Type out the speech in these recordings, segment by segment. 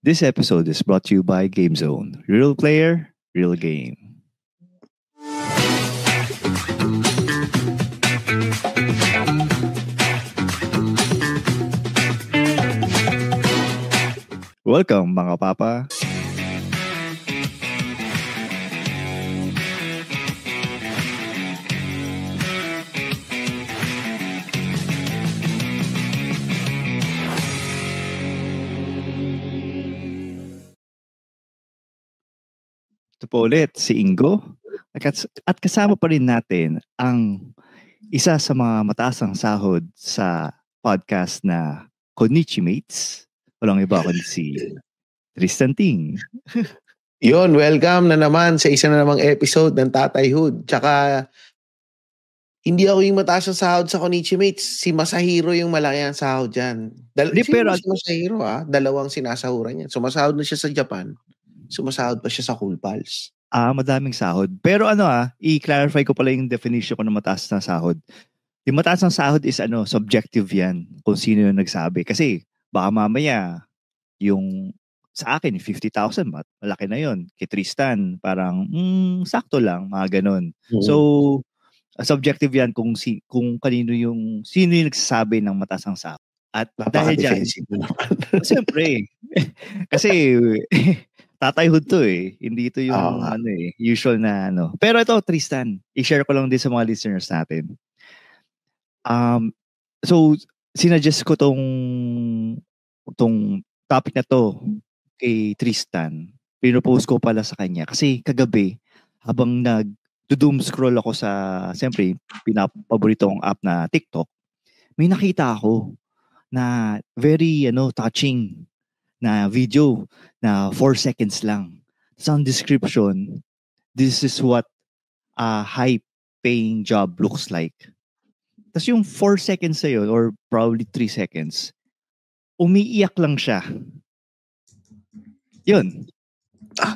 This episode is brought to you by GameZone. Real player, real game. Welcome mga papa. Ito po ulit, si Ingo. At kasama pa rin natin ang isa sa mga mataasang sahod sa podcast na Konichi Mates. Walang iba kundi si Tristan Ting. Yon, welcome na naman sa isa na namang episode ng Tatayhood. Tsaka, hindi ako yung mataas ang sahod sa Konichi Mates. Si Masahiro yung malaki ang sahod dyan. Pero si Masahiro, dalawang sinasahuran niya. Sumasahod na siya sa Japan. Sumasahod pa siya sa Cool Pals. Madaming sahod. Pero i-clarify ko pala yung definition ko ng mataas na sahod. Yung mataas na sahod is subjective yan. Kung sino yung nagsabi. Kasi baka mamaya yung sa akin 50,000 malaki na yon. Kay Tristan parang sakto lang, mga ganun. Mm-hmm. So subjective yan kung kanino sino yung nagsasabi ng mataas ang sahod. At dahil dyan, siyempre, kasi Tatayhood to hindi ito yung usual na . Pero ito, Tristan, i-share ko lang din sa mga listeners natin. So sinuggest ko tong topic na to kay Tristan. Pinropose ko pala sa kanya kasi kagabi habang nag-doom scroll ako sa siyempre pinapaboritong app na TikTok, may nakita ako na very touching na video na 4 seconds lang. Sa description, this is what a high-paying job looks like. Tapos yung 4 seconds na yun, or probably 3 seconds, umiiyak lang siya. Yun.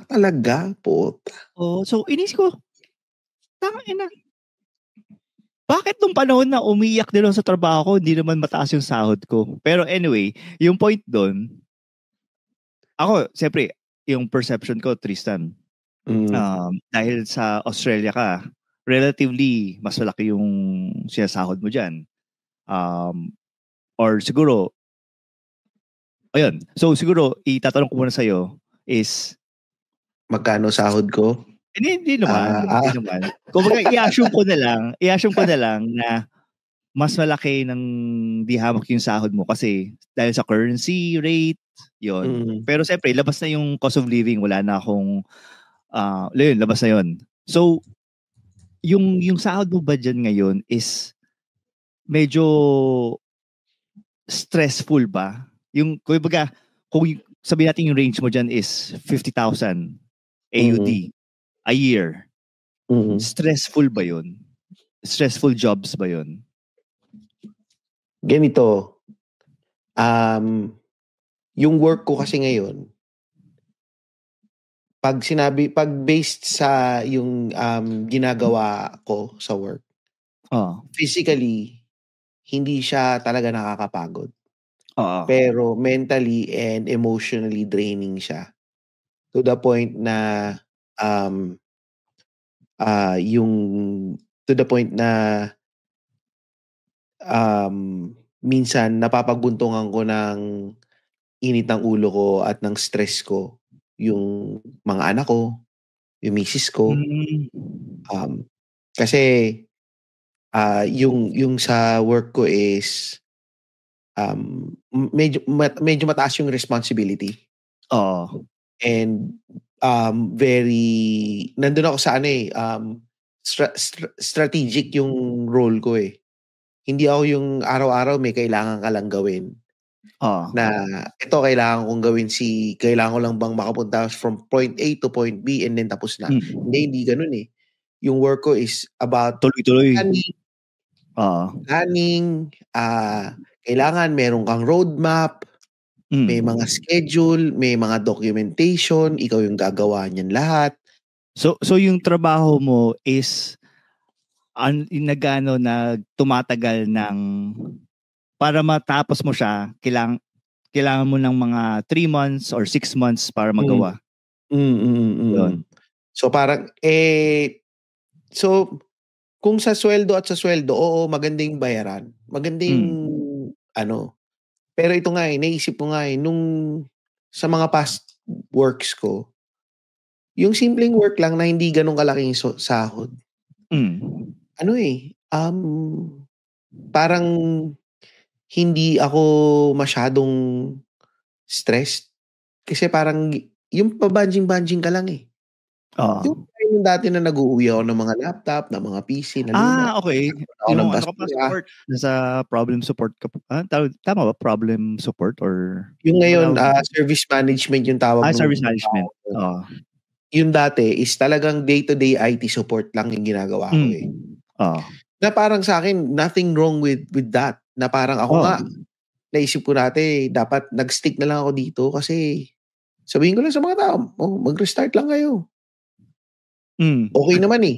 Talaga? Puta. So inis ko, tangina. Bakit nung panahon na umiiyak din sa trabaho ko, hindi naman mataas yung sahod ko? Pero anyway, yung point doon, ako, siyempre, yung perception ko, Tristan, dahil sa Australia ka, relatively, mas malaki yung sinasahod mo dyan. Or siguro, ayun. So, siguro, itatanong ko muna sa'yo is, magkano sahod ko? Hindi naman. Kung i-assume ko na lang na mas malaki ng dihamak yung sahod mo kasi dahil sa currency rate, yon. Pero siyempre, labas na yung cost of living, wala na akong labas na yon. So, yung sahod mo ba dyan ngayon is medyo stressful ba? Yung, kung sabihin natin yung range mo dyan is 50,000 AUD a year. Stressful ba yon? Stressful jobs ba yon? Ganito, yung work ko kasi ngayon, pag based sa yung ginagawa ko sa work, physically, hindi siya talaga nakakapagod. Pero mentally and emotionally draining siya. To the point na, minsan napapagbuntungan ko ng init ng ulo ko at ng stress ko yung mga anak ko, yung misis ko. Kasi yung sa work ko is medyo mataas yung responsibility. And nandun ako sa strategic yung role ko . Hindi ako yung araw-araw may kailangan ka lang gawin. Na ito kailangan kong gawin kailangan ko lang bang makapunta from point A to point B and then tapos na. Hindi ganun . Yung work ko is about tuloy-tuloy. Planning, kailangan meron kang roadmap, may mga schedule, may mga documentation, ikaw yung gagawa niyan lahat. So yung trabaho mo is na tumatagal ng para matapos mo siya, kailangan mo ng mga 3 months or 6 months para magawa. Yun. So parang, so kung sa sweldo, oo, magandang bayaran. Magandang, pero ito nga naisip ko nga nung sa mga past works ko, yung simpleng work lang na hindi ganun kalaking sahod. Parang hindi ako masyadong stressed. Kasi parang yung pabanjing-banjing ka lang eh. Yung dati na nag-uuwi ako ng mga laptop, ng mga PC na luma. Okay. Yung ano ka pa, support. Nasa problem support ka pa. Tama ba? Problem support or? Yung ngayon, service management yung tawag. Service management. Yung dati is talagang day-to-day IT support lang yung ginagawa ko eh. Na parang sa akin, nothing wrong with that. Na parang ako nga, naisip ko dati, dapat nag-stick na lang ako dito kasi sabihin ko lang sa mga tao, mag-restart lang kayo. Okay naman eh.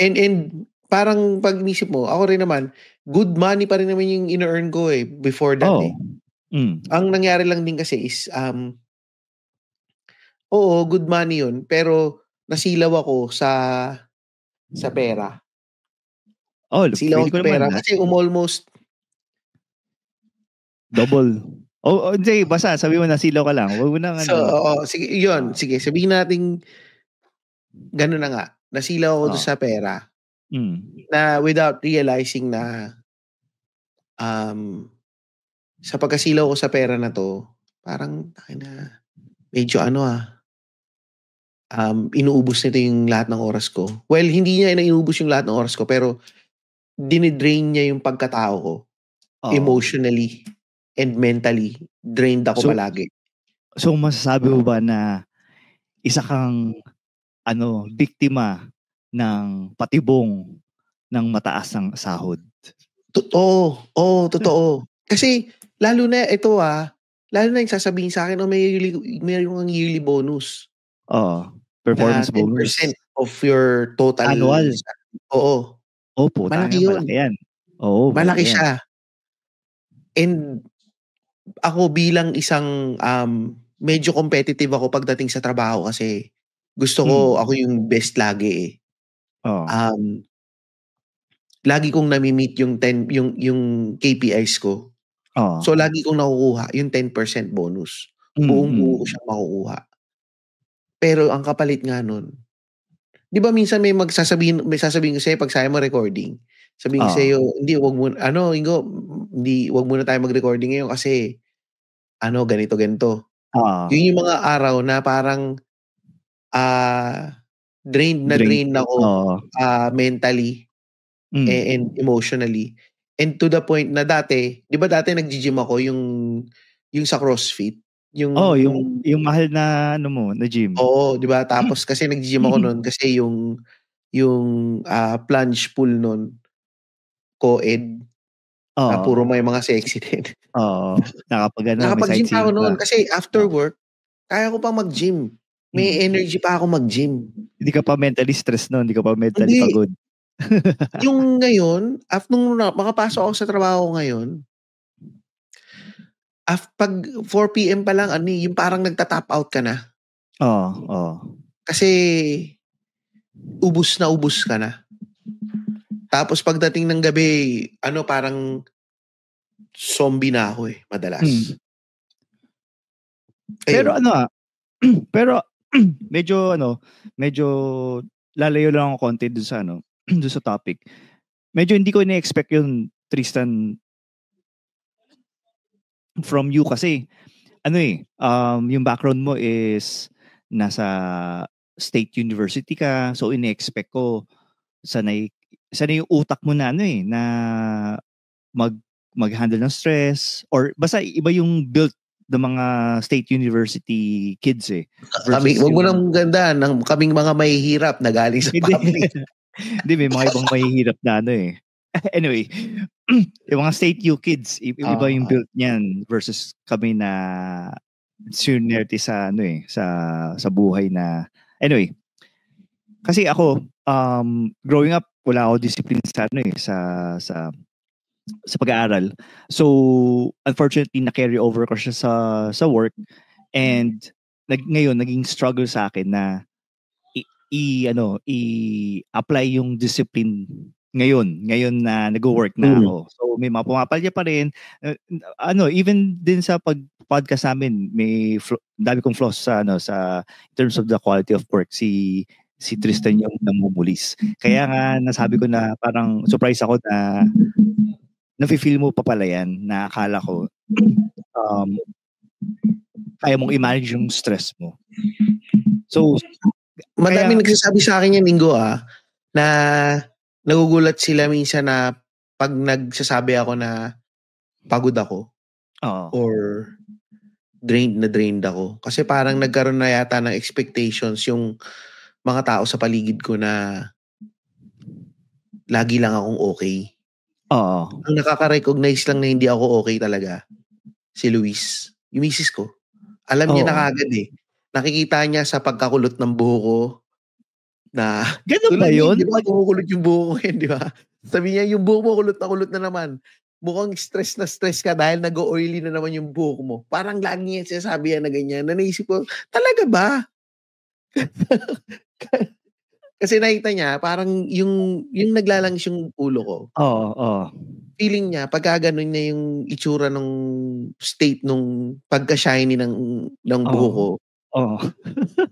And parang pag inisip mo, ako rin naman, good money pa rin naman yung in-earn ko eh, before that eh. Ang nangyari lang din kasi is, good money yun, pero nasilaw ako sa pera. Nasilaw ako sa pera kasi almost double. Hindi, basta sabi mo nasilaw ka lang. Huwag mo nang sige, yun. Sige, sabihin natin gano'n na nga. Nasilaw ako doon sa pera. Na without realizing na sa pagkasilaw ko sa pera na to, parang medyo inuubos nito yung lahat ng oras ko. Well, hindi niya inuubos yung lahat ng oras ko, pero dinidrain niya yung pagkatao ko. Emotionally and mentally, drained ako palagi. So, masasabi mo ba na isa kang biktima ng patibong ng mataas ng sahod? Totoo. Kasi, lalo na ito lalo na yung sasabihin sa akin, mayroong yearly bonus. Performance bonus. 10% of your total. Annual. Oo. Opo, malaki yun. Malaki yan. Malaki siya. And ako bilang isang medyo competitive ako pagdating sa trabaho kasi gusto ko ako yung best lagi eh. Lagi kong nami-meet yung KPIs ko. So lagi kong nakukuha yung 10% bonus. Buong-buo ko siyang makukuha. Pero ang kapalit nga nun, di ba minsan may sasabihin ko sa'yo pag saya mo recording, sabihin ko sa'yo, hindi, wag mo, Ingo, wag muna tayo mag-recording ngayon kasi, ganito. Yun yung mga araw na parang, drained ako, mentally, and emotionally. And to the point na dati, di ba dati nag-gym ako yung sa CrossFit? Yung mahal na na gym. Oo, di ba? Tapos kasi nag-gym ako noon kasi yung plunge pool noon, co-ed, na puro may mga sexy din. Nakapag-gym pa ako noon kasi after work, kaya ko pa mag-gym. May energy pa ako mag-gym. Hindi ka pa mentally stressed noon, hindi ka pa mentally pagod. Yung ngayon, nung makapasok ako sa trabaho ngayon, pag 4 PM pa lang, yung parang nagta-tap out ka na. Kasi ubus ka na. Tapos pagdating ng gabi, parang zombie na ako madalas. Pero pero medyo lalayo lang ako konti dun sa dun sa topic. Medyo hindi ko ina-expect yun, Tristan, from you kasi yung background mo is nasa state university ka, so ina-expect ko sanay yung utak mo na na mag-handle ng stress or basta iba yung built ng mga state university kids wag mo nang ganda ng kaming mga mahihirap na galing sa public. Hindi, may mga ibang mahihirap na Anyway, yung mga state U kids, iba yung build niyan versus kami na sunerte sa sa buhay na anyway. Kasi ako growing up wala ako discipline sa sa pag-aaral. So, unfortunately, na-carry over ko siya sa work and ngayon naging struggle sa akin na i-apply yung discipline ngayon na nag-work na ako. So may mga pumapalya pa rin. Even din sa podcast namin, may dami kong flaws sa in terms of the quality of work. Si Tristan yung namumulis. Kaya nga nasabi ko na parang surprise ako na nafe-feel mo pa pala yan, na akala ko kaya mong i-manage yung stress mo. So madami nagsasabi sa akin yan, Ingo, na nagugulat sila minsan na pag nagsasabi ako na pagod ako or drained ako. Kasi parang nagkaroon na yata ng expectations yung mga tao sa paligid ko na lagi lang akong okay. Ang nakaka-recognize lang na hindi ako okay talaga, si Luis, yung misis ko. Alam niya na kagad Nakikita niya sa pagkakulot ng buho ko na ganun ba yun? Di ba kumukulot yung buho ko yun, di ba? Sabi niya, yung buho mo kulot na naman. Mukhang stress na stress ka dahil nag-oily na naman yung buho mo. Parang lagi niya sinasabi yan na ganyan. Naisip ko, talaga ba? Kasi nakita niya, parang yung naglalangis yung ulo ko. Feeling niya, pagka ganun niya yung itsura ng state nung pagka-shiny ng buho ko.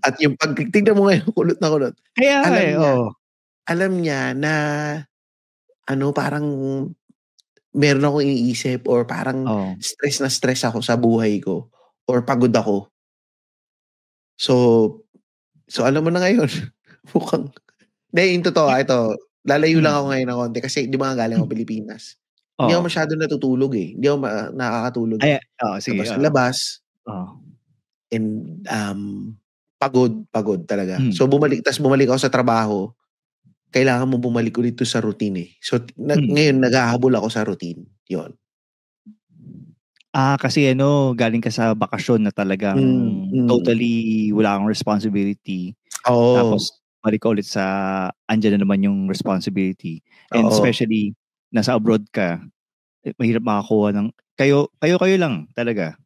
At yung tignan mo ngayon, kulot na kulot. Kaya alam niya na parang meron akong iniisip or parang stress na stress ako sa buhay ko or pagod ako. So alam mo na ngayon, mukhang yung totoo, ito, lalayo lang ako ngayon ng konti kasi di ba nga galing ako Pilipinas. Hindi ako masyado natutulog Hindi ako nakakatulog. Sige. Labas. And pagod talaga. So bumalik ako sa trabaho. Kailangan mo bumalik ulit sa routine So ngayon naghahabol ako sa routine. 'Yon. Kasi galing ka sa bakasyon na talagang totally wala kang responsibility. Tapos balik ka ulit sa andyan na naman yung responsibility. And especially nasa abroad ka, mahirap makakuha ng kayo lang talaga.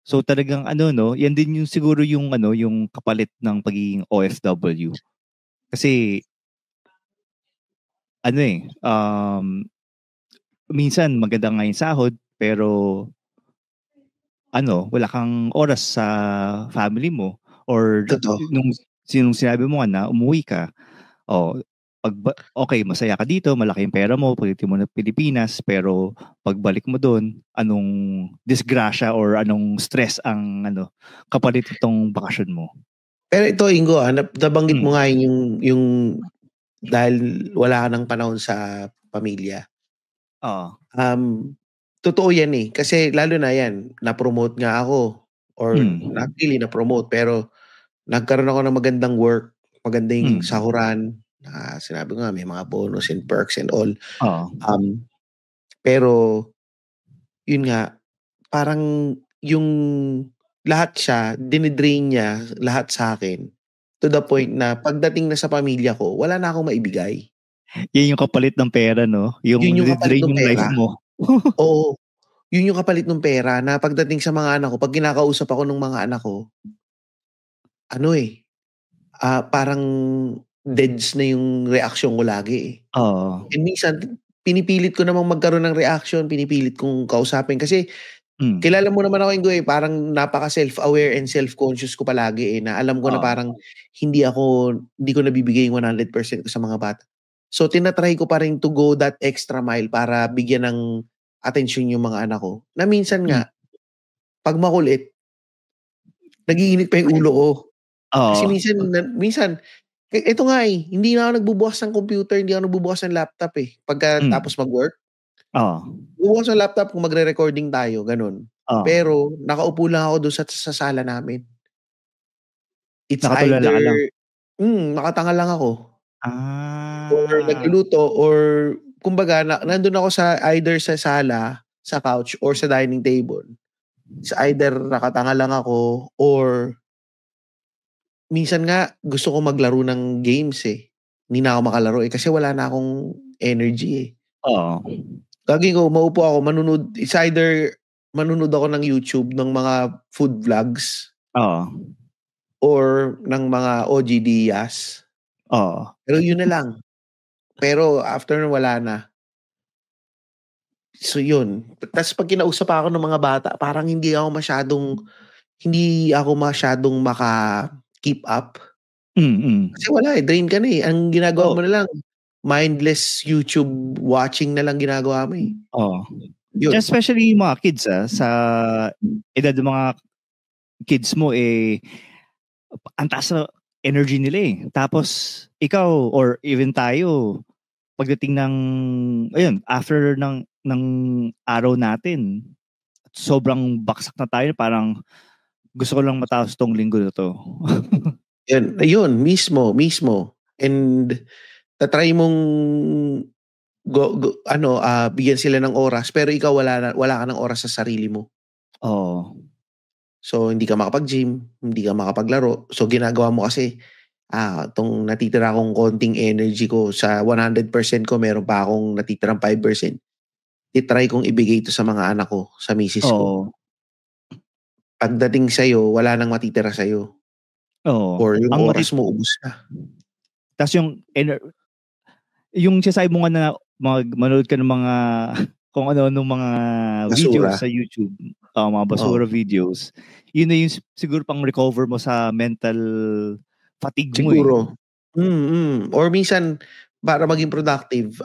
So talagang yan din yung siguro yung yung kapalit ng pagiging OFW. Kasi minsan maganda nga yung sahod pero wala kang oras sa family mo or nung sinabi mo na umuwi ka. Masaya ka dito, malaki yung pera mo, pagdating mo na Pilipinas, pero pagbalik mo doon, anong disgrasya or anong stress ang kapalit itong bakasyon mo? Pero ito, Ingo, nabanggit mo nga yung dahil wala ka ng panahon sa pamilya. Totoo yan kasi lalo na yan, na-promote nga ako or not really na-promote pero nagkaroon ako ng magandang work, magandang sahuran. Sinabi ko nga, may mga bonus and perks and all. Pero, yun nga, parang yung lahat siya, dinidrain niya lahat sa akin to the point na pagdating na sa pamilya ko, wala na akong maibigay. Yan yung kapalit ng pera, no? Yung dinidrain yung life mo. Oo. Yun yung kapalit ng pera na pagdating sa mga anak ko, pag kinakausap ako ng mga anak ko, parang deads na yung reaction ko lagi And minsan, pinipilit ko namang magkaroon ng reaction, pinipilit kong kausapin kasi kilala mo naman ako, Ingo parang napaka self-aware and self-conscious ko palagi na alam ko na parang hindi ko nabibigay yung 100% ko sa mga bata. So, tinatry ko pa rin to go that extra mile para bigyan ng atensyon yung mga anak ko. Na minsan nga, pag makulit, nagiinit pa yung ulo ko. Kasi minsan, ito nga hindi na ako nagbubukas ng computer, hindi ako nagbubukas ng laptop pagkatapos mag-work. Bubukas ng laptop kung magre-recording tayo, ganun. Pero, nakaupo lang ako doon sa sala namin. It's nakatulala either, ka lang. nakatanga lang ako. Or nagluluto, or kumbaga, nandun ako either sa sala, sa couch, or sa dining table. It's either nakatanga lang ako, or minsan nga, gusto ko maglaro ng games Hindi na ako makalaro kasi wala na akong energy Oo. Gagawin ko, maupo ako, it's either manunod ako ng YouTube ng mga food vlogs Oo. or ng mga OGDias. Oo. Pero yun na lang. Pero after nun, wala na. So yun. Tapos pag kinausap ako ng mga bata, parang hindi ako masyadong maka-keep up. Kasi wala drain ka na eh. Ang ginagawa mo na lang, mindless YouTube watching na lang ginagawa mo eh. Oo. Yun. Especially yung mga kids sa edad ng mga kids mo ang taas na energy nila eh. Tapos ikaw or even tayo, pagdating ng after ng araw natin, sobrang baksak na tayo, parang gusto ko lang matapos tong linggo na to. Yun mismo. And tatry mong bigyan sila ng oras, pero ikaw wala ka ng oras sa sarili mo. Oo. So hindi ka makapag-gym, hindi ka makapaglaro. So ginagawa mo kasi tong natitira akong konting energy ko sa 100% ko, meron pa akong natitirang 5%. I-try kong ibigay ito sa mga anak ko, sa misis ko. Pagdating sa'yo, wala nang matitira sa'yo. Oo. Or yung oras mo, ubus na. Tapos yung sinasabi mo nga na manood ka ng mga kung ano mga basura videos sa YouTube, mga basura videos, yun na yung siguro pang recover mo sa mental fatigue mo siguro. Or minsan, para maging productive,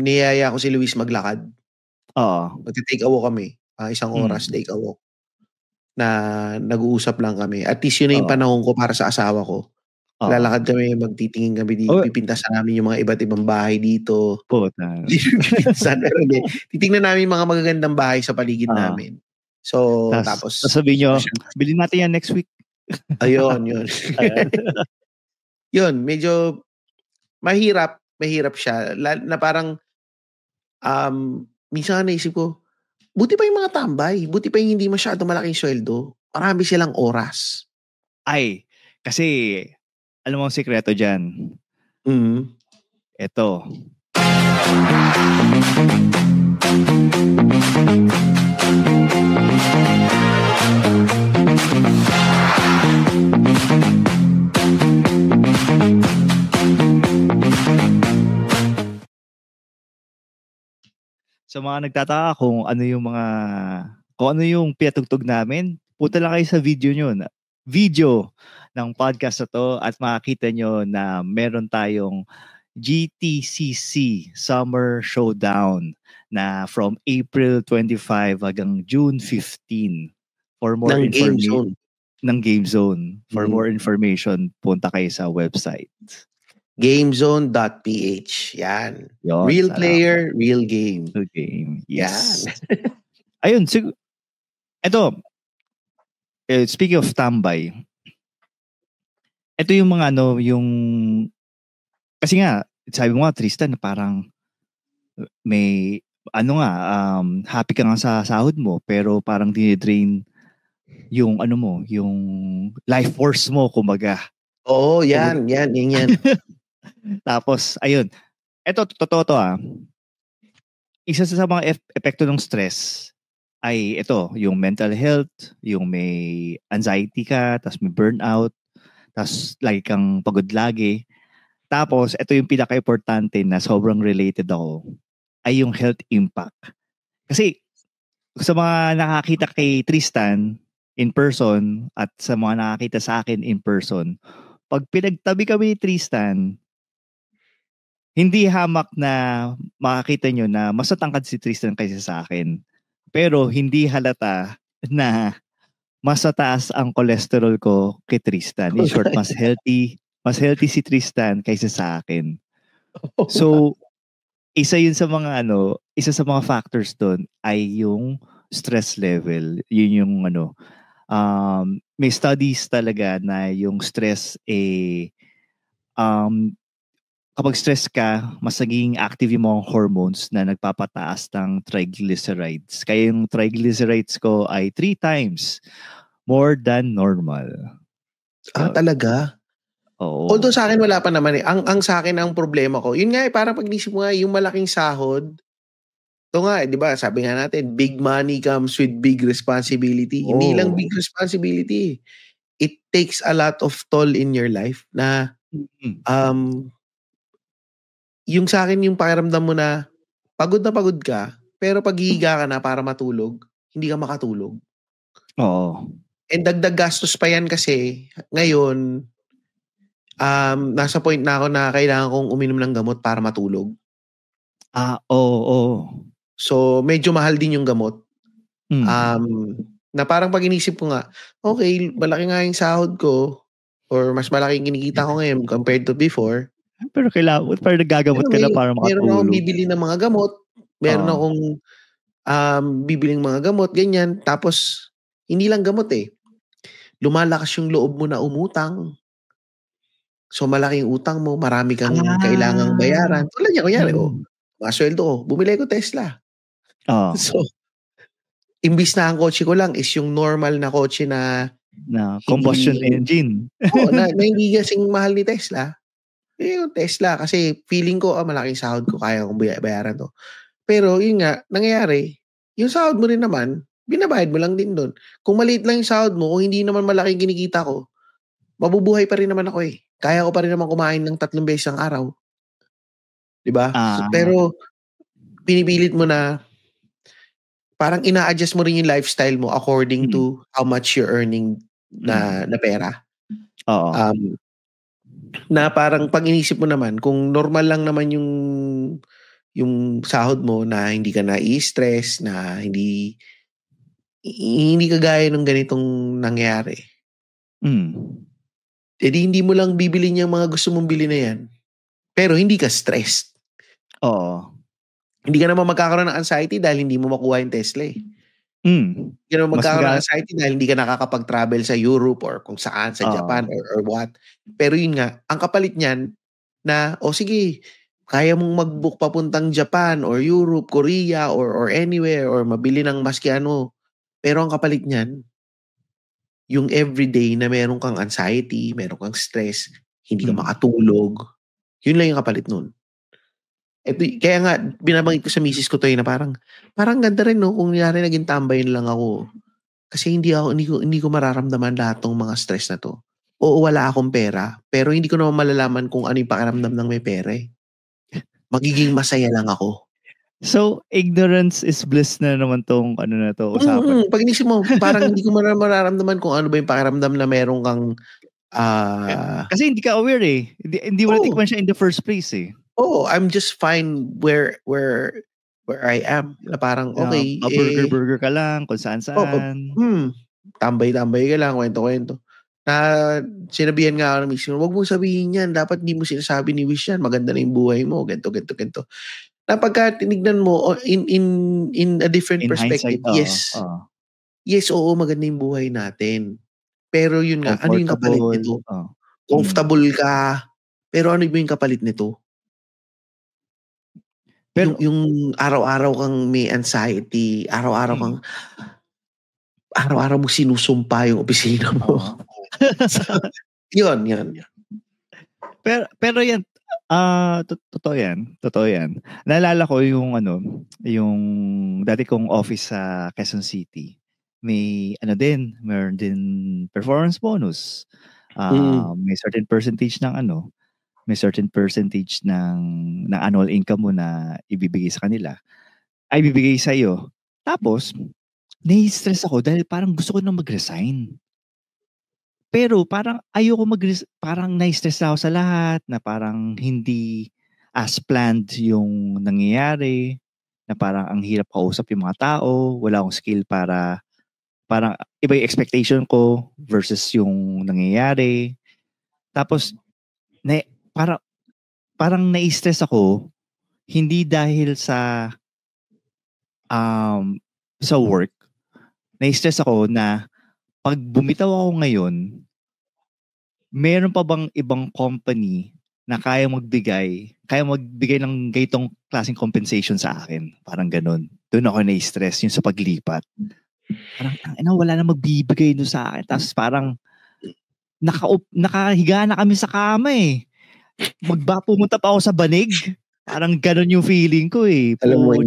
niyaya ko si Luis maglakad. Magta-take a walk kami. Isang oras take a walk. Na nag-uusap lang kami. At least yun na yung panahon ko para sa asawa ko. Lalakad kami, magtitingin kami, pipintasan namin yung mga iba't ibang bahay dito. Titingnan namin yung mga magagandang bahay sa paligid namin. So, tapos sabihin nyo, bilhin natin yan next week. Ayun. Yun, medyo mahirap siya. Na parang, minsan naisip ko, buti pa yung mga tambay. Buti pa yung hindi masyado malaking sweldo. Marami silang oras. Ay, kasi, alam mo ang sikreto dyan? Ito. Sa mga nagtataka kung ano yung pinatugtog namin, punta lang kayo sa video ng podcast na to at makakita nyo na meron tayong GTCC Summer Showdown na from April 25 hanggang June 15 for more information ng Game Zone. For more information, punta kayo sa website. Gamezone.ph. Yan. Yon, real player, real game. Real game. Yes. Yan. Ayun, ito, speaking of tambay, ito yung mga kasi nga, sabi mo nga, Tristan, parang may, happy ka nga sa sahod mo, pero parang dinidrain yung yung life force mo, kumbaga. Oo, yan. Tapos, ayun, ito, totoo to isa sa mga epekto ng stress ay ito, yung mental health, yung may anxiety ka, tapos may burnout, tapos lagi kang pagod lagi. Tapos, ito yung pinaka-importante na sobrang related ako, ay yung health impact. Kasi, sa mga nakakita kay Tristan in person at sa mga nakakita sa akin in person, pag pinagtabi kami ni Tristan, hindi hamak na makakita nyo na mas matangkad si Tristan kaysa sa akin. Pero hindi halata na mas mataas ang cholesterol ko kay Tristan. In short, mas healthy si Tristan kaysa sa akin. So, isa sa mga factors doon ay yung stress level. Yun yung may studies talaga na yung stress kapag stress ka, mas naging active yung mga hormones na nagpapataas ng triglycerides. Kaya yung triglycerides ko ay 3 times more than normal. Talaga? Oo. Although sa akin wala pa naman eh. Ang sa akin ang problema ko, yun nga parang pag-isip mo nga, yung malaking sahod, ito nga, di ba, sabi nga natin, big money comes with big responsibility. Hindi lang big responsibility. It takes a lot of toll in your life na yung sa akin yung pakiramdam mo na pagod ka, pero pag hihiga ka na para matulog, hindi ka makatulog. Oo. And dagdag gastos pa yan kasi ngayon, nasa point na ako na kailangan kong uminom ng gamot para matulog. Oo. So, medyo mahal din yung gamot. Na parang pag inisip ko nga, okay, malaki nga yung sahod ko or mas malaki yung kinikita ko ngayon compared to before. Pero nagagamot ka na para makatulog. Meron akong bibili ng mga gamot. Meron akong bibiling mga gamot, ganyan. Tapos, hindi lang gamot eh. Lumalakas yung loob mo na umutang. So, malaki yung utang mo. Marami kang kailangang bayaran. Tulad niya, kunyari, masweldo ko. Bumili ko Tesla. So, imbis na ang kotse ko lang is yung normal na kotse na combustion engine. na hindi kasing mahal ni Tesla. Yung Tesla kasi feeling ko malaking sahod ko, kaya kong bayaran to. Pero yun nga, nangyayari, yung sahod mo rin naman, binabayad mo lang din doon. Kung maliit lang yung sahod mo, kung hindi naman malaking kinikita ko, mabubuhay pa rin naman ako eh. Kaya ko pa rin naman kumain ng 3 beses ang araw. Diba? Pero pinipilit mo na parang ina-adjust mo rin yung lifestyle mo according to how much you're earning na pera. Oo. Na parang pag inisip mo naman, kung normal lang naman yung sahod mo na hindi ka na-i-stress, na hindi kagaya ng ganitong nangyari. Edi hindi mo lang bibili yung mga gusto mong bili na yan. Pero hindi ka stressed. Oo. Hindi ka naman magkakaroon ng anxiety dahil hindi mo makuha yung Tesla eh. Hindi ka naman magkakaroon ng anxiety dahil hindi ka nakakapag-travel sa Europe or kung saan, sa Japan or what. Pero yun nga, ang kapalit niyan na, sige, kaya mong mag-book papuntang Japan or Europe, Korea or anywhere or mabili ng maski ano. Pero ang kapalit niyan, yung everyday na meron kang anxiety, meron kang stress, hindi ka makatulog, yun lang yung kapalit nun. Kaya nga, binabanggit ko sa misis ko to na parang ganda rin no, kung nangyari naging tambayin lang ako. Kasi hindi ko mararamdaman lahat ng mga stress na to. Oo, wala akong pera, pero hindi ko naman malalaman kung ano yung pakiramdam ng may pera eh. Magiging masaya lang ako. So, ignorance is bliss na naman tong na to, usapan. Pag inisip mo, parang hindi ko mararamdaman kung ano ba yung pakiramdam na meron kang kasi hindi ka aware eh. Hindi mo natikman siya in the first place eh. I'm just fine where I am. Na parang okay. Burger ka lang, kung saan-saan. Tambay-tambay ka lang, kwento-kwento. Na sinabihan nga ako ng misis, wag mong sabihin yan. Dapat hindi mo sinasabi ni Wish yan. Maganda na yung buhay mo. Ganto. Na pagka tinignan mo in a different perspective, hindsight, yes, oo, maganda yung buhay natin. Pero yun nga, ano yung kapalit nito? Comfortable ka, pero ano yung kapalit nito? Pero yung araw-araw kang may anxiety, araw-araw mo sinusumpa yung opisina mo. Yun. Pero yan, totoo yan. Naalala ko yung dati kong office sa Quezon City. May meron din performance bonus. May certain percentage ng annual income mo na ibibigay sa kanila. Ay bibigay sa iyo. Tapos nai-stress ako dahil parang gusto ko nang mag-resign. Pero parang ayoko parang nai-stress ako sa lahat na parang hindi as planned yung nangyayari, na parang ang hirap kausap yung mga tao, wala akong skill para parang iba yung expectation ko versus yung nangyayari. Tapos parang nai-stress ako hindi dahil sa work. Nai-stress ako na pag bumitaw ako ngayon, meron pa bang ibang company na kaya magbigay ng gaytong klaseng compensation sa akin? Parang ganun. Doon ako nai-stress yung sa paglipat. Parang wala na magbibigay doon sa akin. Tapos parang nakahiga na kami sa kama eh. Pumunta pa ako sa banig. Parang ganun yung feeling ko eh. Alam mo,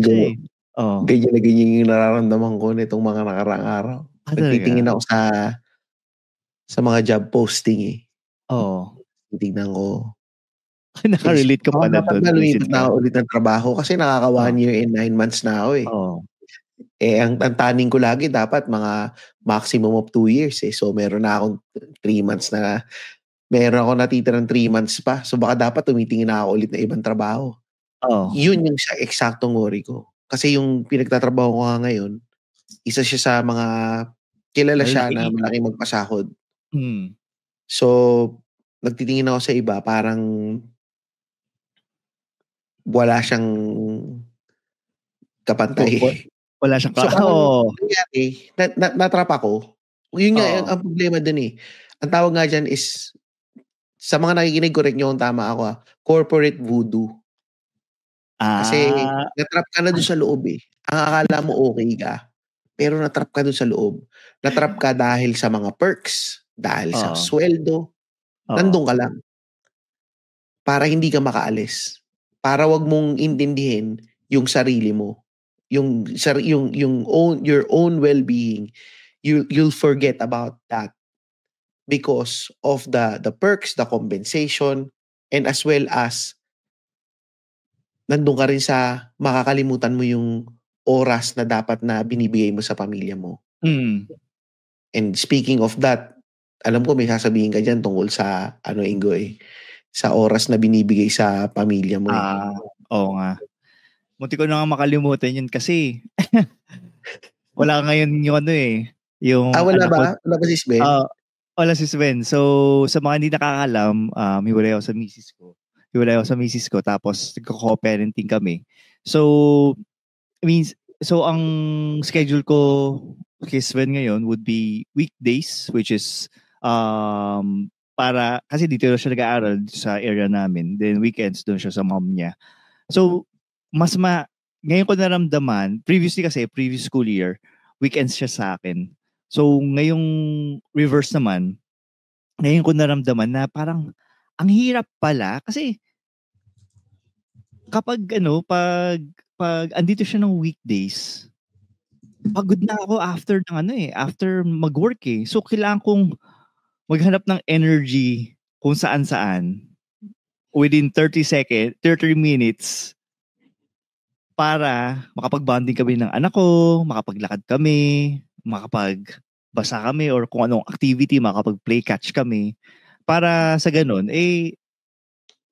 Oo. Ganyan na ganyan yung nararamdaman ko nitong mga nakaraang araw. Nagtitingin Talaga? ako sa mga job posting eh. Oo. Titignan ko. Naka-relate ka Baka pala dapat dun, na lumipat recent na ka. ako ulit ng trabaho kasi nakaka 1 Oo. year and 9 months na ako eh. Oo. Ang taning ko lagi dapat mga maximum of 2 years eh. So meron na akong 3 months na, meron ako natitirang 3 months pa. So baka dapat tumitingin na ako ulit ng ibang trabaho. Oo. Yun yung eksaktong worry ko. Kasi yung pinagtatrabaho ko nga ngayon, isa siya sa mga kilala siya na Malalaki. malaking magpasahod. Mm. So, nagtitingin ako sa iba parang wala siyang kapantay. Wala siyang So parang oo. nangyari, na-trap ako. Yun nga Oo. ang problema dun eh. Ang tawag nga diyan is, sa mga nakikinig, correct niyo kung tama ako corporate voodoo. Kasi Ah. na-trap ka na dun sa loob eh. Ang akala mo okey ka, pero na-trap ka dun sa loob. Na-trap ka dahil sa mga perks, dahil sa Oo. sweldo, Oo. nandun ka lang. Para hindi ka makaalis. Para wag mong intindihin yung sarili mo. Your own well-being. You'll forget about that because of the perks, the compensation, and as well as nandun ka rin sa makakalimutan mo yung oras na dapat na binibigay mo sa pamilya mo. Mm. And speaking of that, alam ko may sasabihin ka diyan tungkol sa Ingo sa oras na binibigay sa pamilya mo eh. Oo nga. Muntik ko na nga makalimutan yun kasi wala ngayon yung yung Wala anak ko. ba? Wala ba si Sven? Wala si Sven. So, sa mga hindi nakakaalam, hiwalay ako sa misis ko. Tapos nagko-co-parenting kami. So, ang schedule ko kay Sven ngayon would be weekdays, which is para kasi dito siya nag-aaral sa area namin. Then weekends doon siya sa mom niya. So, ngayon ko naramdaman, previous school year, weekends siya sa akin. So, ngayong reverse naman, ngayon ko naramdaman na parang ang hirap pala kasi kapag pag andito siya ng weekdays, pagod na ako after mag-work eh. So, kailangan kong maghanap ng energy kung saan-saan within 30 minutes para makapag-bonding kami ng anak ko, makapaglakad kami, makapagbasa kami or kung anong activity, makapag-play catch kami. Para sa ganun,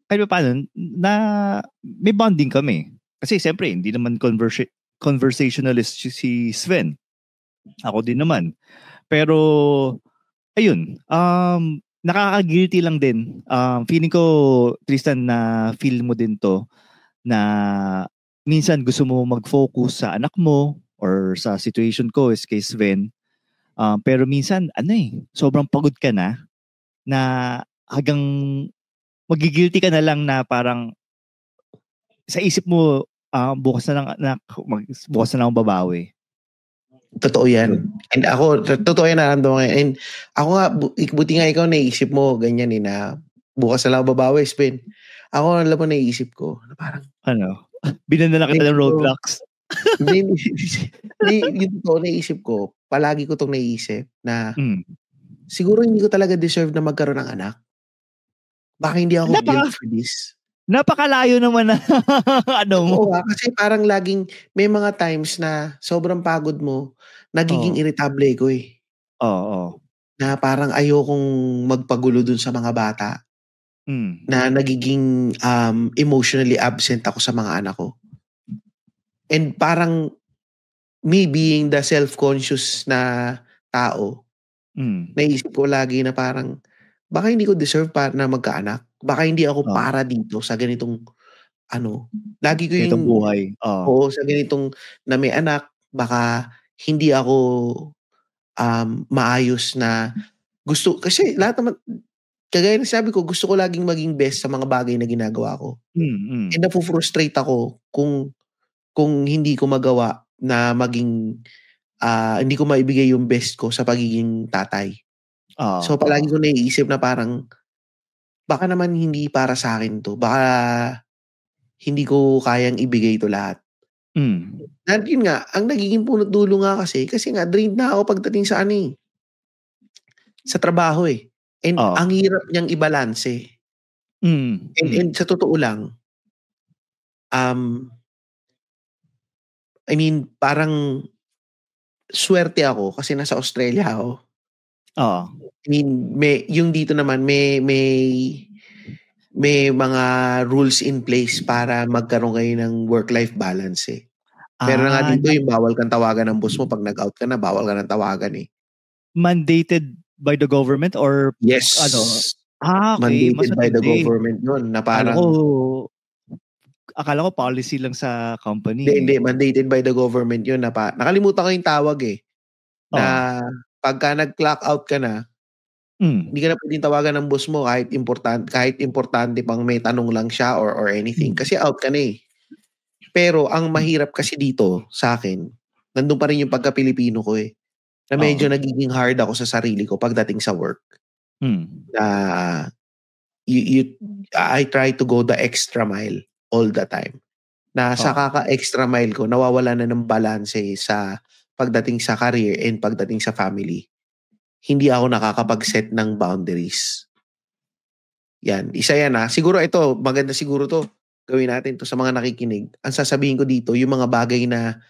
kahit paano, na may bonding kami. Kasi siyempre, hindi naman conversationalist si Sven. Ako din naman. Pero, ayun, nakaka-guilty lang din. Feeling ko, Tristan, na feel mo din to, na minsan gusto mo mag-focus sa anak mo or sa situation ko is kay Sven. Pero minsan, sobrang pagod ka na hanggang magigilty ka na lang na parang sa isip mo, bukas na lang bukas na lang ako babawi. Totoo yan. And ako, totoo yan naramdaman ko yan. And ako nga, buti nga ikaw naisip mo ganyan na bukas na lang ako babawi, Sven. Ako, alam mo naisip ko, na parang, Binan na lang kita ng roadblocks. Hindi, yung totoo naisip ko, palagi ko itong naisip na siguro hindi ko talaga deserve na magkaroon ng anak. Baka hindi ako built for this. Napakalayo naman na mo. Oo, kasi parang laging may mga times na sobrang pagod mo, nagiging irritable ko eh. Oo. Na parang ayokong magpagulo dun sa mga bata. Na nagiging emotionally absent ako sa mga anak ko. And parang me being the self-conscious na tao, naisip ko lagi na parang baka hindi ko deserve na magkaanak. Baka hindi ako para dito sa ganitong lagi ko ganitong yung buhay. Oo, sa ganitong na may anak, baka hindi ako maayos na gusto kasi lahat naman kagaya ng sabi ko, gusto ko laging maging best sa mga bagay na ginagawa ko. And nafu-frustrate ako kung hindi ko magawa na maging hindi ko maibigay yung best ko sa pagiging tatay. So palagi ko naiisip na parang baka naman hindi para sa akin 'to. Baka hindi ko kayang ibigay 'to lahat. Dahil yun nga, ang nagiging punot dulo nga kasi nga drained na ako pagdating sa sa trabaho eh. And ang hirap niyang ibalanse. And sa totoo lang, I mean, parang swerte ako kasi nasa Australia ako. I mean, yung dito naman, may mga rules in place para magkaroon kayo ng work-life balance eh. Meron na nga dito yung bawal kang tawagan ng boss mo pag nag-out ka na, bawal ka ng tawagan eh. Mandated by the government or yes. Okay. Mandated by the government yun na parang akala ko policy lang sa company. Hindi, mandated by the government yun na nakalimutan ko yung tawag eh. Na pagka nag-clock out ka na, hindi ka na pwedeng tawagan ng boss mo kahit importante pang may tanong lang siya or anything. Kasi out ka na eh. Pero ang mahirap kasi dito sa akin, nandun pa rin yung pagka-Pilipino ko eh. Na medyo nagiging hard ako sa sarili ko pagdating sa work. Na I try to go the extra mile all the time. Na sa kaka-extra mile ko, nawawala na ng balance sa pagdating sa career and pagdating sa family. Hindi ako nakakapag-set ng boundaries. Yan. Isa yan ha. Siguro ito, maganda siguro to. Gawin natin to sa mga nakikinig. Ang sasabihin ko dito, yung mga bagay na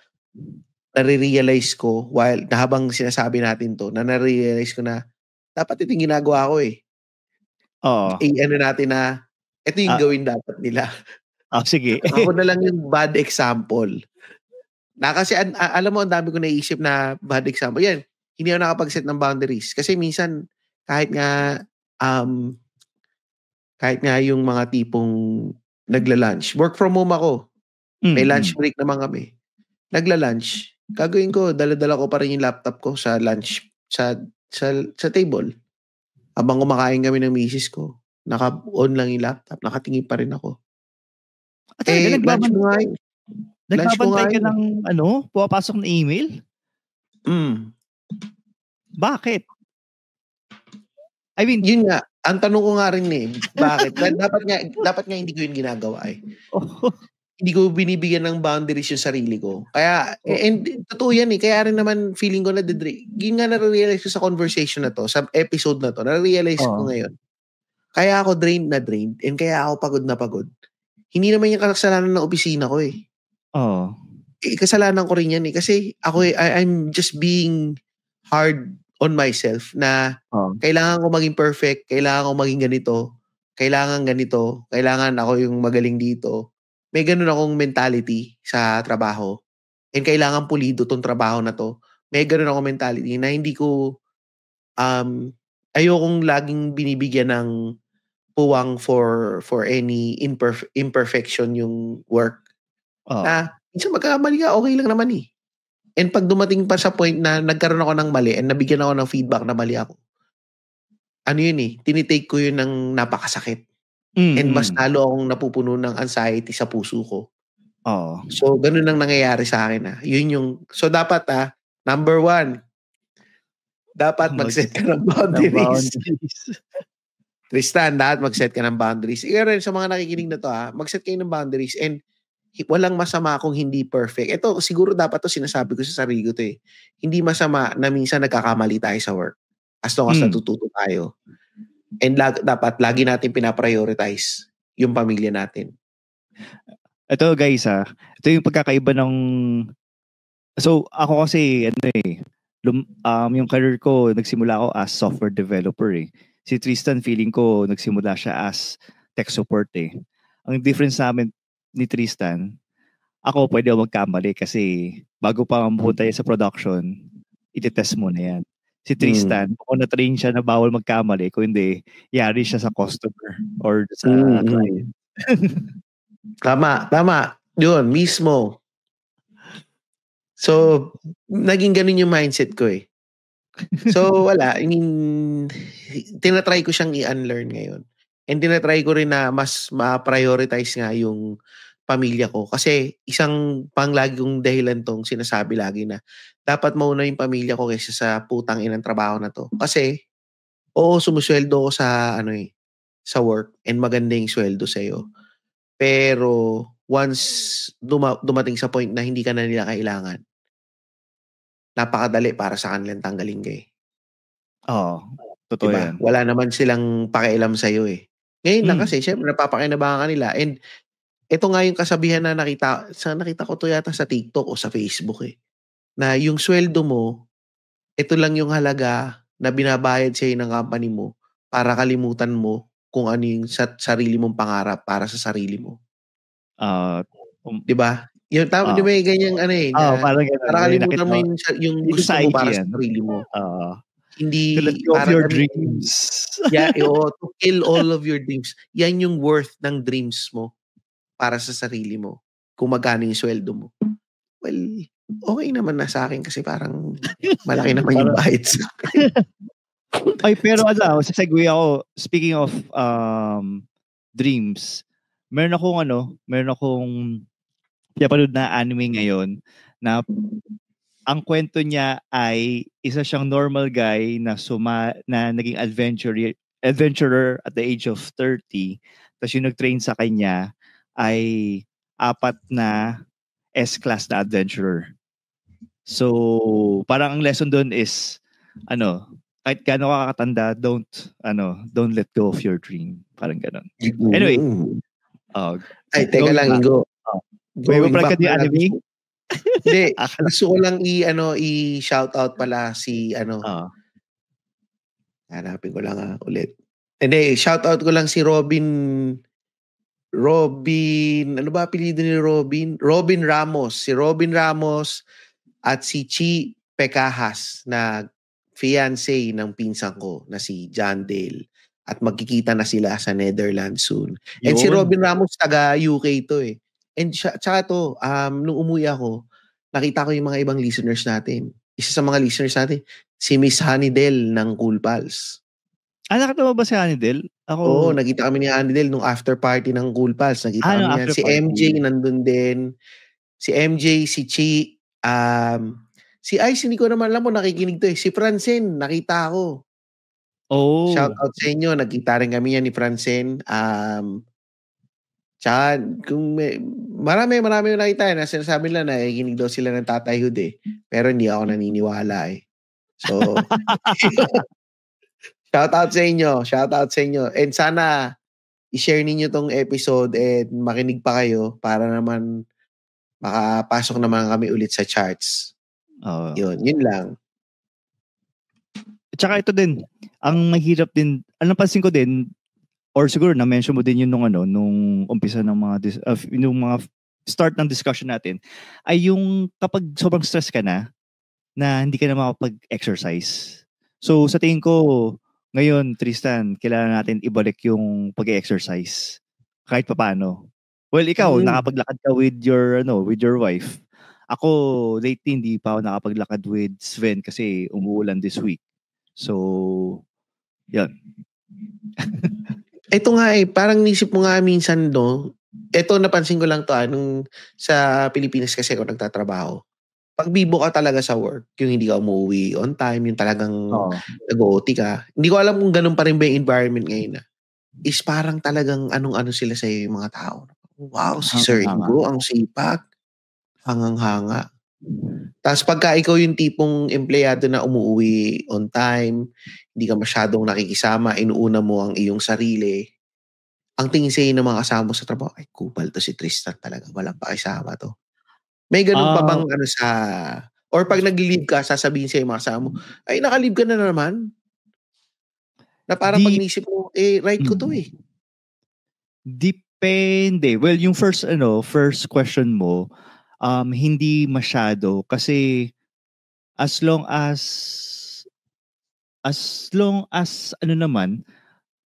nare-realize ko habang sinasabi natin to, na nare-realize ko na dapat ito yung ginagawa ko eh. Ano natin na ito yung gawin dapat nila. Sige. Ako na lang yung bad example. Kasi alam mo, ang dami ko naisip na bad example. Yan, hindi ako nakapag-set ng boundaries. Kasi minsan, kahit nga yung mga tipong nagla-lunch. Work from home ako. May lunch break naman kami. Nagla-lunch. Gagawin ko, dala-dala ko pa rin yung laptop ko sa lunch, sa table. Habang kumakain kami ng misis ko, naka-on lang yung laptop, nakatingin pa rin ako. Nagbabantay ka ng pumapasok na email? Bakit? I mean, yun nga, ang tanong ko nga rin eh, bakit? dapat nga hindi ko yun ginagawa eh. Hindi ko binibigyan ng boundaries yung sarili ko. Kaya, and totoo yan eh, kaya rin naman feeling ko na yun nga nare-realize ko sa conversation na to, sa episode na to, nare-realize ko ngayon. Kaya ako drained na drained, and kaya ako pagod na pagod. Hindi naman yung kasalanan ng opisina ko eh. Kasalanan ko rin yan eh, kasi ako I'm just being hard on myself na kailangan ko maging perfect, kailangan ko maging ganito, kailangan ako yung magaling dito. May ganun akong mentality sa trabaho. And kailangan pulido tong trabaho na to. May ganun akong mentality na hindi ko ayokong laging binibigyan ng puwang for any imperfection yung work. Na minsan magkakamali ka, okay lang naman eh. And pag dumating pa sa point na nagkaroon ako ng mali and nabigyan ako ng feedback na mali ako, ano yun eh, tinitake ko yun ng napakasakit. And mas lalo akong napupuno ng anxiety sa puso ko. So, ganun ang nangyayari sa akin. So, dapat number 1, dapat mag-set ka ng boundaries. Tristan, dapat mag-set ka ng boundaries. Ikaw rin sa mga nakikinig na to mag-set kayo ng boundaries and walang masama kung hindi perfect. Ito, siguro dapat to sinasabi ko sa sarili ko to eh. Hindi masama na minsan nagkakamali tayo sa work. As long as natututo tayo. And dapat lagi natin pinaprioritize yung pamilya natin. Ito guys ito yung pagkakaiba ng... So, ako kasi, yung career ko, nagsimula ako as software developer eh. Si Tristan, feeling ko, nagsimula siya as tech support eh. Ang difference namin ni Tristan, ako pwede ako magkamali kasi bago pa mapunta sa production, iti-test mo na yan. Si Tristan, kung na-train siya na bawal magkamali, kung hindi, yari siya sa customer or sa client. Tama. Yun, mismo. So, naging ganun yung mindset ko eh. So, wala. I mean, tinatry ko siyang i-unlearn ngayon. And tinatry ko rin na mas ma-prioritize nga yung pamilya ko. Kasi isang lagi kong dahilan tong sinasabi lagi na dapat mauna yung pamilya ko kaysa sa putang inang trabaho na to. Kasi, sumusweldo ko sa sa work and maganda yung sweldo sa'yo. Pero once dumating sa point na hindi ka na nila kailangan, napakadali para sa kanilang tanggalin ka eh. Oo. Totoo Diba? yan. Wala naman silang pakialam sa'yo eh. Ngayon lang Mm. kasi, syempre napapakinabangan ka nila. And ito nga yung kasabihan na nakita ko to yata sa TikTok o sa Facebook eh. Na yung sweldo mo, ito lang yung halaga na binabayad sa'yo ng company mo para kalimutan mo kung ano yung sarili mong pangarap para sa sarili mo. Diba? Yung tama, di ba yung ganyang ano eh, na parang ganun. para May kalimutan mo yung gusto mo para sa sarili mo. Hindi to let go of para your dreams. to kill all of your dreams. Yan yung worth ng dreams mo para sa sarili mo. Kung magkano yung sweldo mo. Well, okay naman na sa akin kasi parang malaki naman yung bayad sa akin. Ay, pero sasegue ako. Speaking of dreams, meron akong pinapanood na anime ngayon na ang kwento niya ay isa siyang normal guy na naging adventurer at the age of 30. Tapos yung nag-train sa kanya ay 4 na S-class na adventurer. So, parang ang lesson doon is kahit gaano ka kakatanda, don't let go of your dream. Parang ganun. Anyway. Ay, teka lang, Ingo. May mapalagad yung anime? Hindi, gusto ko lang i-shoutout pala si hanapin ko lang ulit. Hindi, shoutout ko lang si Robin, ano ba apelyido ni Robin? Robin Ramos. Si Robin Ramos at si Chi Pecahas na fiancé ng pinsan ko na si John Dale. At magkikita na sila sa Netherlands soon. And si Robin Ramos taga UK to eh. And tsaka to, nung umuwi ako, nakita ko yung mga ibang listeners natin. Isa sa mga listeners natin, si Miss Honeydale ng Cool Pals. Nakita mo ba si Honeydale? Oo, nakita kami ni Honeydale nung after party ng Cool Pals. Nakita kami niya. Si MJ nandun din. Si MJ, si Chi, si Ice, hindi ko naman alam mo, nakikinig to eh. Si Francine, nakita ko. Oh. Shout out sa inyo. Nagkita rin kami yan ni Francine. Tsaka, marami nakita eh. Sinasabi nila na nakikinig daw sila ng Tatay Hood eh. Pero hindi ako naniniwala eh. So, shout out sa inyo. And sana, i-share ninyo tong episode and makinig pa kayo para naman makapasok naman kami ulit sa charts. Yun lang. Tsaka ito din, ang mahirap din, napansin ko din, or siguro na-mention mo din yun nung umpisa ng nung mga start ng discussion natin, ay yung kapag sobrang stress ka na hindi ka na makapag-exercise. So sa tingin ko, ngayon, Tristan, kailangan natin ibalik yung pag-exercise. Kahit papaano. Well, ikaw, nakapaglakad ka with your wife. Ako, lately, hindi pa ako nakapaglakad with Sven kasi umuulan this week. So, yan. Ito nga parang nisip mo nga minsan ito napansin ko lang to nung sa Pilipinas kasi ako nagtatrabaho. Pag bibo ka talaga sa work, yung hindi ka umuwi on time, yung talagang nag-OT ka. Hindi ko alam kung ganun pa rin ba yung environment ngayon is parang talagang anong-ano sila sa yung mga tao. Wow, si Sir Ingo, ang sipag. Hangang-hanga. Tapos pagka ikaw yung tipong empleyado na umuwi on time, hindi ka masyadong nakikisama, inuuna mo ang iyong sarili, ang tingin sa'yo ng mga kasama mo sa trabaho, ay kupal to si Tristan talaga, walang pakisama to. May ganun pa bang or pag nag-leave ka, sasabihin sa'yo mga kasama mo, ay naka-leave ka na naman? Na parang pag nisip mo, right ko to eh. Depende. Well, yung first question mo, hindi masyado kasi as long as naman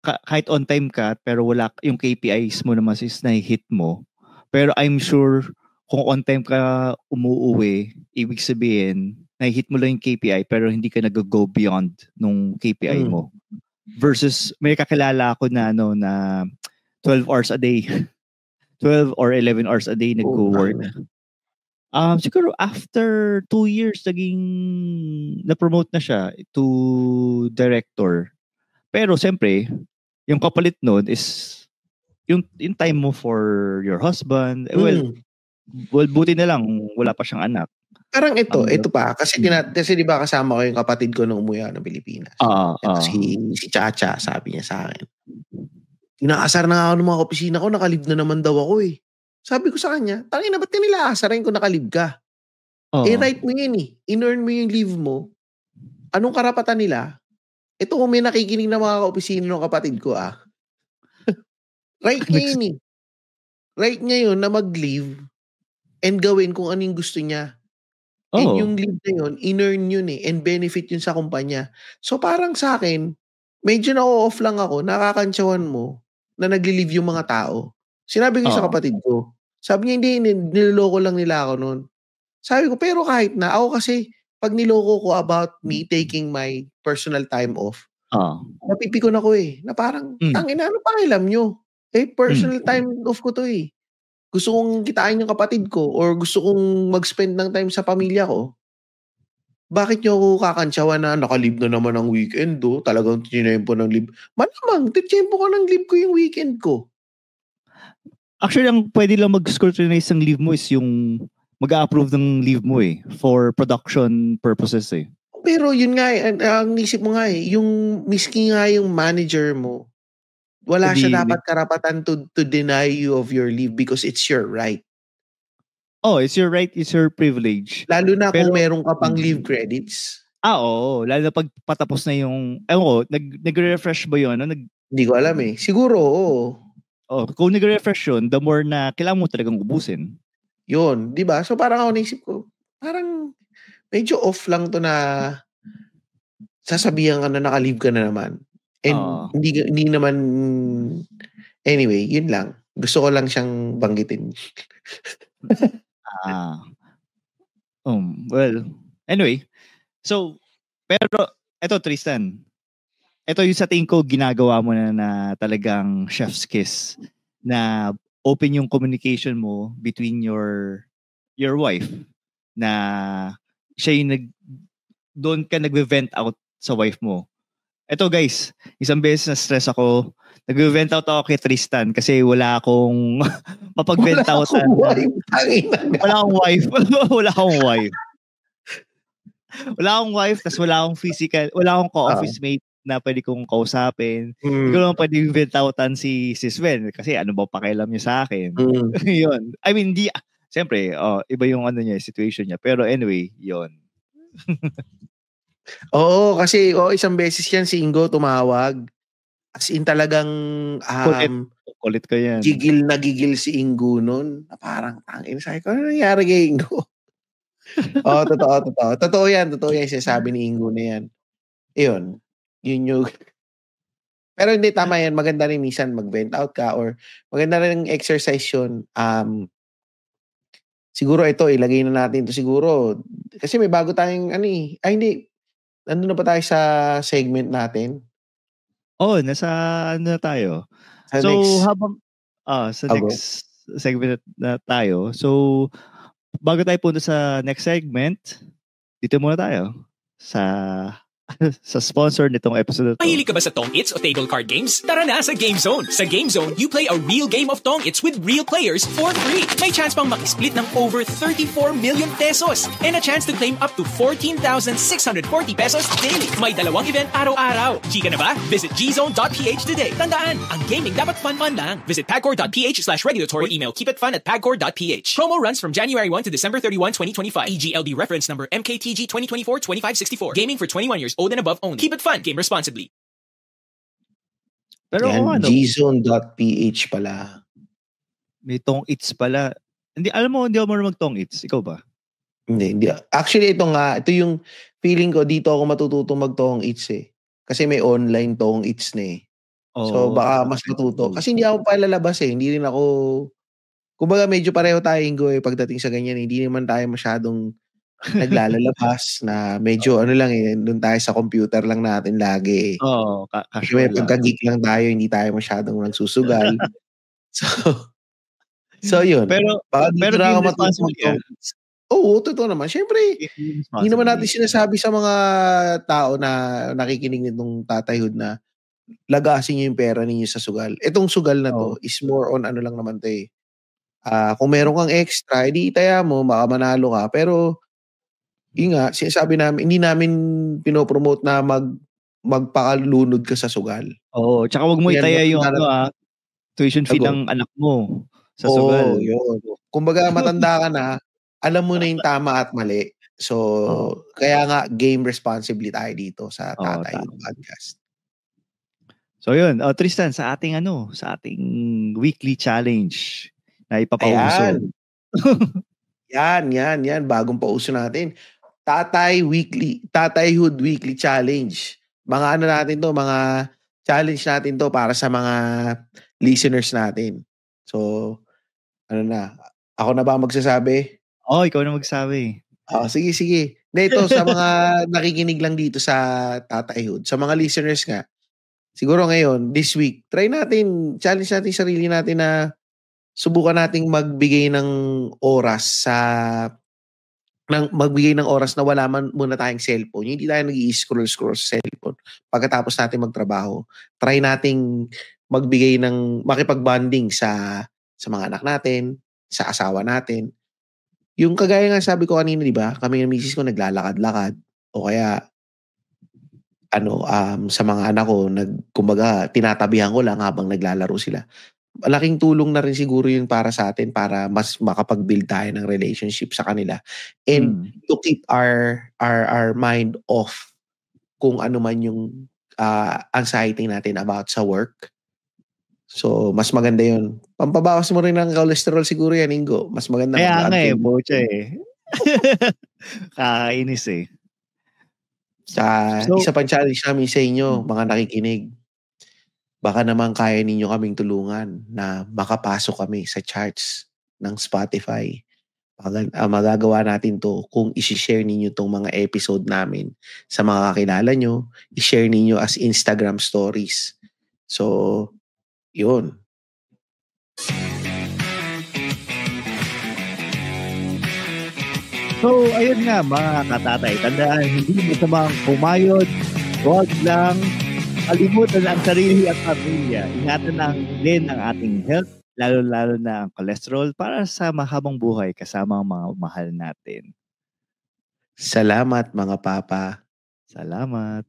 kahit on time ka pero wala yung KPIs mo naman is na-hit mo. Pero I'm sure kung on time ka umuuwi, ibig sabihin na-hit mo lang yung KPI pero hindi ka nag-go beyond nung KPI mo. Versus may kakilala ako na na 12 hours a day. 12 or 11 hours a day nag-work. Siguro after 2 years na-promote na siya to director. Pero siyempre, yung kapalit nun is yung time mo for your husband, well, buti na lang wala pa siyang anak. Parang ito pa kasi kasi 'di ba kasama ko yung kapatid ko nung umuwi ako ng Pilipinas. Ito si Chacha, sabi niya sa akin. Inaasar na ako ng mga opisina ko, nakalib na naman daw ako eh. Sabi ko sa kanya, tangina ba't ka nila aasarin kung nakalib ka? Right mo yun eh. In-earn mo yung leave mo. Anong karapatan nila? Ito kung may nakikinig na mga opisina ng kapatid ko right niya yun eh. Right niya yun na mag-leave and gawin kung ano yung gusto niya. And yung leave na yun, in-earn yun eh. And benefit yun sa kumpanya. So parang sa akin, medyo na-off lang ako, nakakantsawan mo na nagli-leave yung mga tao. Sinabi ko sa kapatid ko. Sabi niya, hindi, niloloko lang nila ako noon. Sabi ko, pero kahit na, ako kasi, pag niloko ko about me taking my personal time off, napipikon ako eh. Na parang, tangina, ano pakialam nyo? Personal time off ko to eh. Gusto kong kitain yung kapatid ko or gusto kong mag-spend ng time sa pamilya ko. Bakit nyo ako kakantsawan na nakalib na naman ang weekend talagang tinempo ng leave. Malamang, tinempo ko ng leave ko yung weekend ko. Actually, ang pwede lang mag-scrutinize ng leave mo is yung mag-a-approve ng leave mo for production purposes eh. Pero yun nga ang isip mo nga yung miski nga yung manager mo, wala siya dapat karapatan to deny you of your leave because it's your right. It's your right, it's your privilege. Lalo na kung meron ka pang leave credits. Oo. Lalo na pag patapos na yung, nag-refresh ba yun? Hindi ko alam eh. Siguro, oo. Kung nag-refresh yun, the more na kailangan mo talagang ubusin. Yun, di ba? So parang ako naisip ko, parang medyo off lang to na sasabihan ka na naka-leave ka na naman. And hindi naman, anyway, yun lang. Gusto ko lang siyang banggitin. Well, anyway. So, pero, eto Tristan, ito yung sa tingin ko ginagawa mo na talagang chef's kiss na open yung communication mo between your wife na siya yung doon ka nagve-vent out sa wife mo. Ito guys, isang beses na stress ako, nagve-vent out ako kay Tristan kasi wala akong mapag-vent out. Wala akong wife. Wala akong wife, tas wala akong physical, wala akong ka-office mate na pwede kong kausapin. Hindi ko naman pwede vent outan si Sven kasi ano ba pakialam niya sa akin. Yun. I mean, siyempre, iba yung situation niya. Pero anyway, yun. Oo, kasi isang beses yan si Ingo tumawag. As in talagang kulit ko yan. Gigil si Ingo nun. Parang tangin, sabi ko, ano nangyari kay Ingo? Totoo. Totoo yan sinasabi ni Ingo na yan. Yun yung pero hindi, tama yan. Maganda rin minsan mag-vent out ka or maganda rin exercise yun. Siguro ito, ilagay na natin ito siguro. Kasi may bago tayong hindi. Nandun na pa tayo sa segment natin? Nasa na tayo. Sa next segment na tayo. So, bago tayo punta sa next segment, dito muna tayo sa sponsor nitong episode. Mahilig ka ba sa Tong-Its o table card games? Tara na sa Game Zone. Sa Game Zone, you play a real game of Tong-Its with real players for free. May chance pang makisplit ng over 34 million pesos and a chance to claim up to 14,640 pesos daily. May dalawang event araw-araw. Chika na ba? Visit gzone.ph today. Tandaan, ang gaming dapat fun lang. Visit pagcor.ph/regulatory or email keepitfun@pagcor.ph. Promo runs from January 1 to December 31, 2025. EGLD reference number MKTG 2024-2564. Gaming for 21 years old and above only. Keep it fun. Game responsibly. Pero gzone.ph pala. May Tong-Its pala. Hindi ako marunong mag-Tong-Its. Ikaw ba? Hindi. Actually, ito yung feeling ko, dito ako matututong mag-Tong-Its eh. Kasi may online Tong-Its na eh. So, baka mas matuto. Kasi hindi ako palalabas eh. Hindi rin ako, kumbaga medyo pareho tayo Ingo pagdating sa ganyan. Hindi naman tayo masyadong naglalabas na medyo lang doon tayo sa computer lang natin lagi eh. Kasi may pagka-geek lang tayo, hindi tayo masyadong nagsusugal. So yun. Pero na ako matutong. Oo, totoo naman. Siyempre, hindi naman natin sinasabi sa mga tao na nakikinig nitong Tatayhood na lagasin nyo yung pera ninyo sa sugal. Itong sugal na to is more on ano lang naman to eh. Kung meron kang extra, edi itaya mo, baka manalo ka. Pero, yun nga, sinasabi namin, hindi namin pinopromote na magpakalunod ka sa sugal. Oo, tsaka wag mo itaya yung tuition fee ng anak mo sa sugal. Yun. Kumbaga, matanda ka na, alam mo na yung tama at mali. So, kaya nga, game responsibly tayo dito sa Tatay Podcast. So yun, Tristan, sa ating weekly challenge na ipapauso. Yan, bagong pauso natin. Tatayhood Weekly Challenge. Mga ano natin to, mga challenge natin to para sa mga listeners natin. So, ano na, ako na ba magsasabi? Ikaw na magsabi. Sige. Ito, sa mga nakikinig lang dito sa Tatayhood, sa mga listeners nga, siguro ngayon, this week, challenge natin sarili natin na subukan nating magbigay ng oras na wala man muna tayong cellphone. Hindi tayo nag-i-scroll sa cellphone. Pagkatapos natin magtrabaho, try nating makipag-bonding sa mga anak natin, sa asawa natin. Yung kagaya nga sabi ko kanina, di ba? Kami ng misis ko naglalakad-lakad o kaya sa mga anak ko, kumbaga, tinatabihan ko lang habang naglalaro sila. Malaking tulong na rin siguro yun para sa atin para mas makapag-build tayo ng relationship sa kanila. And to keep our mind off kung ano man yung anxiety natin about sa work. So, mas maganda yun. Pampabawas mo rin ng cholesterol siguro yan, Ingo. Mas maganda. Kaya nga bocha Kakainis Isa pang challenge namin sa inyo, mga nakikinig. Baka naman kaya ninyo kaming tulungan na makapasok kami sa charts ng Spotify. Magagawa natin to kung isi-share ninyo tong mga episode namin sa mga kakilala nyo, i-share ninyo as Instagram stories. So, yun. So, ayun nga mga katatay. Tandaan, hindi mo samang pumayod. Huwag lang kalimutan ang sarili at pamilya. Ingatan lang din ang ating health, lalo-lalo na ang cholesterol para sa mahabang buhay kasama ang mga mahal natin. Salamat mga papa. Salamat.